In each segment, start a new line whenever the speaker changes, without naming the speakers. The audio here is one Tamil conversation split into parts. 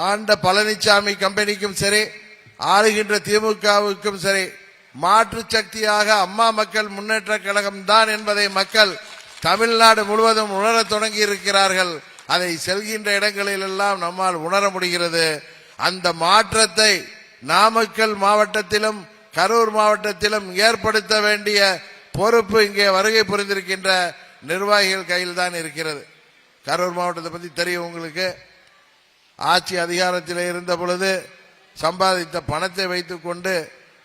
ஆண்ட பழனிசாமி கம்பெனிக்கும் சரி, ஆளுகின்ற திமுகவுக்கும் சரி, மாற்று சக்தியாக அம்மா மக்கள் முன்னேற்ற கழகம் தான் என்பதை மக்கள் தமிழ்நாடு முழுவதும் உணர தொடங்கி இருக்கிறார்கள். அதை செல்கின்ற இடங்களில் எல்லாம் நம்மால் உணர முடிகிறது. அந்த மாற்றத்தை நாமக்கல் மாவட்டத்திலும் கரூர் மாவட்டத்திலும் ஏற்படுத்த வேண்டிய பொறுப்பு இங்கே வருகை புரிந்திருக்கின்ற நிர்வாகிகள் கையில் தான் இருக்கிறது. கரூர் மாவட்டத்தை பற்றி தெரியும் உங்களுக்கு. ஆட்சி அதிகாரத்தில் இருந்த பொழுது சம்பாதித்த பணத்தை வைத்துக் கொண்டு,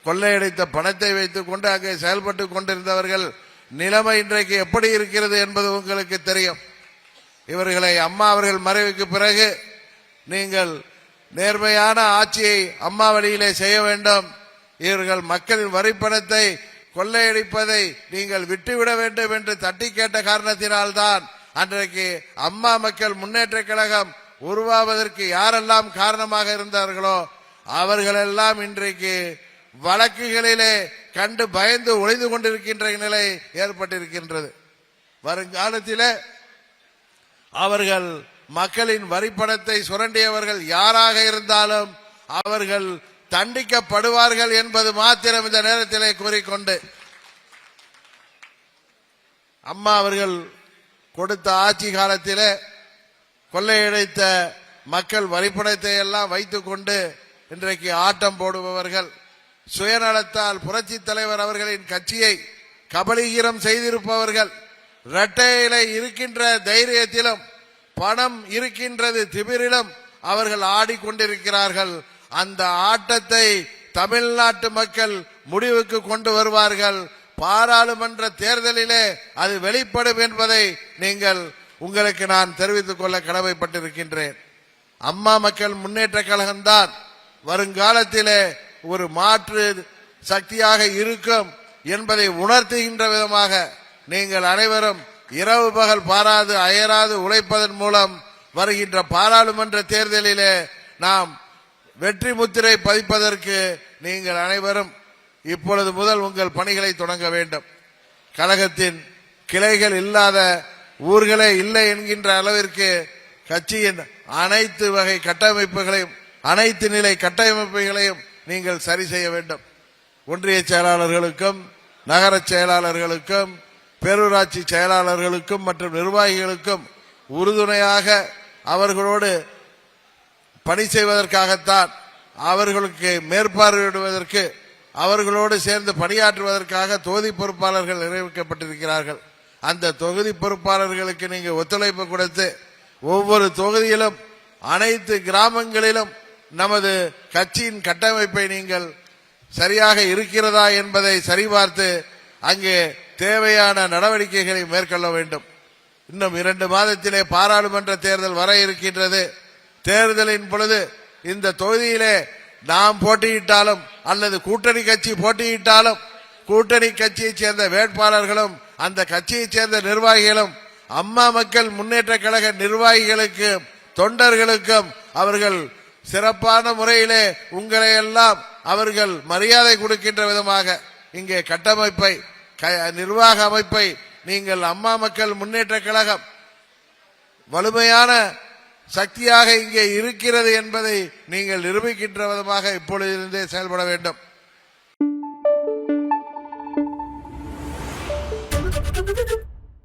கொள்ளையடித்த பணத்தை வைத்துக் கொண்டு அங்கே செயல்பட்டு கொண்டிருந்தவர்கள் நிலைமை இன்றைக்கு எப்படி இருக்கிறது என்பது உங்களுக்கு தெரியும். இவர்களை அம்மா அவர்கள் மறைவுக்கு பிறகு நீங்கள் நேர்மையான ஆட்சியை அம்மா வழியிலே செய்ய வேண்டும். இவர்கள் மக்களின் வரிப்பணத்தை கொள்ளையடிப்பதை நீங்கள் விட்டுவிட வேண்டும் என்று தட்டி கேட்ட காரணத்தினால்தான் அன்றைக்கு அம்மா மக்கள் முன்னேற்ற கழகம் உருவாவதற்கு யாரெல்லாம் காரணமாக இருந்தார்களோ அவர்களெல்லாம் இன்றைக்கு வழக்குகளிலே கண்டு பயந்து ஒளிந்து கொண்டிருக்கின்ற நிலை ஏற்பட்டிருக்கின்றது. வருங்காலத்திலே அவர்கள் மக்களின் வரிப்பணத்தை சுரண்டியவர்கள் யாராக இருந்தாலும் அவர்கள் தண்டிக்கப்படுவார்கள் என்பது மாத்திரம் இந்த நேரத்திலே கூறிக்கொண்டு, அம்மா அவர்கள் கொடுத்த ஆட்சி காலத்திலே கொள்ளையடைத்த மக்கள் வரிப்பணத்தை எல்லாம் வைத்துக் கொண்டு இன்றைக்கு ஆட்டம் போடுபவர்கள், சுயநலத்தால் புரட்சி தலைவர் அவர்களின் கட்சியை கபலீகரம் செய்திருப்பவர்கள், இரட்டையிலே இருக்கின்ற தைரியத்திலும் பணம் இருக்கின்றது திமிரிலும் அவர்கள் ஆடிக்கொண்டிருக்கிறார்கள். அந்த ஆட்டத்தை தமிழ்நாட்டு மக்கள் முடிவுக்கு கொண்டு வருவார்கள். பாராளுமன்ற தேர்தலிலே அது வெளிப்படும் என்பதை உங்களுக்கு நான் தெரிவித்துக் கொள்ள கடமைப்பட்டிருக்கின்றேன். அம்மா மக்கள் முன்னேற்ற கழகம்தான் வருங்காலத்திலே ஒரு மாற்று சக்தியாக இருக்கும் என்பதை உணர்த்துகின்ற விதமாக நீங்கள் அனைவரும் இரவு பகல் பாராது அயராது உழைப்பதன் மூலம் வருகின்ற பாராளுமன்ற தேர்தலிலே நாம் வெற்றி முத்திரை பதிப்பதற்கு நீங்கள் அனைவரும் இப்பொழுது முதல் உங்கள் பணிகளை தொடங்க வேண்டும். கழகத்தின் கிளைகள் இல்லாத ஊர்களே இல்லை என்கின்ற அளவிற்கு கட்சியின் அனைத்து வகை கட்டமைப்புகளையும் அனைத்து நிலை கட்டமைப்புகளையும் நீங்கள் சரி செய்ய வேண்டும். ஒன்றிய செயலாளர்களுக்கும் நகர செயலாளர்களுக்கும் பேரூராட்சி செயலாளர்களுக்கும் மற்றும் நிர்வாகிகளுக்கும் உறுதுணையாக அவர்களோடு பணி செய்வதற்காகத்தான், அவர்களுக்கு மேற்பார்வையிடுவதற்கு அவர்களோடு சேர்ந்து பணியாற்றுவதற்காக தொகுதி பொறுப்பாளர்கள் நியமிக்கப்பட்டிருக்கிறார்கள். அந்த தொகுதி பொறுப்பாளர்களுக்கு நீங்கள் ஒத்துழைப்பு கொடுத்து ஒவ்வொரு தொகுதியிலும் அனைத்து கிராமங்களிலும் நமது கட்சியின் கட்டமைப்பை நீங்கள் சரியாக இருக்கிறதா என்பதை சரிபார்த்து அங்கே தேவையான நடவடிக்கைகளை மேற்கொள்ள வேண்டும். இன்னும் 2 மாதத்திலே பாராளுமன்ற தேர்தல் வர இருக்கின்றது. தேர்தலின் பொழுது இந்த தொகுதியிலே நாம் போட்டியிட்டாலும் அல்லது கூட்டணி கட்சி போட்டியிட்டாலும் கூட்டணி கட்சியைச் சேர்ந்த வேட்பாளர்களும் அந்த கட்சியைச் சேர்ந்த நிர்வாகிகளும் அம்மா மக்கள் முன்னேற்ற கழக நிர்வாகிகளுக்கும் தொண்டர்களுக்கும் அவர்கள் சிறப்பான முறையிலே உங்களை எல்லாம் அவர்கள் மரியாதை கொடுக்கின்ற விதமாக இங்கே கட்டமைப்பை நிர்வாக அமைப்பை நீங்கள் அம்மா மக்கள் முன்னேற்ற கழகம் வலிமையான சக்தியாக இங்கே இருக்கிறது என்பதை நீங்கள் நிரூபிக்கின்ற விதமாக இப்பொழுதிருந்தே செயல்பட வேண்டும்.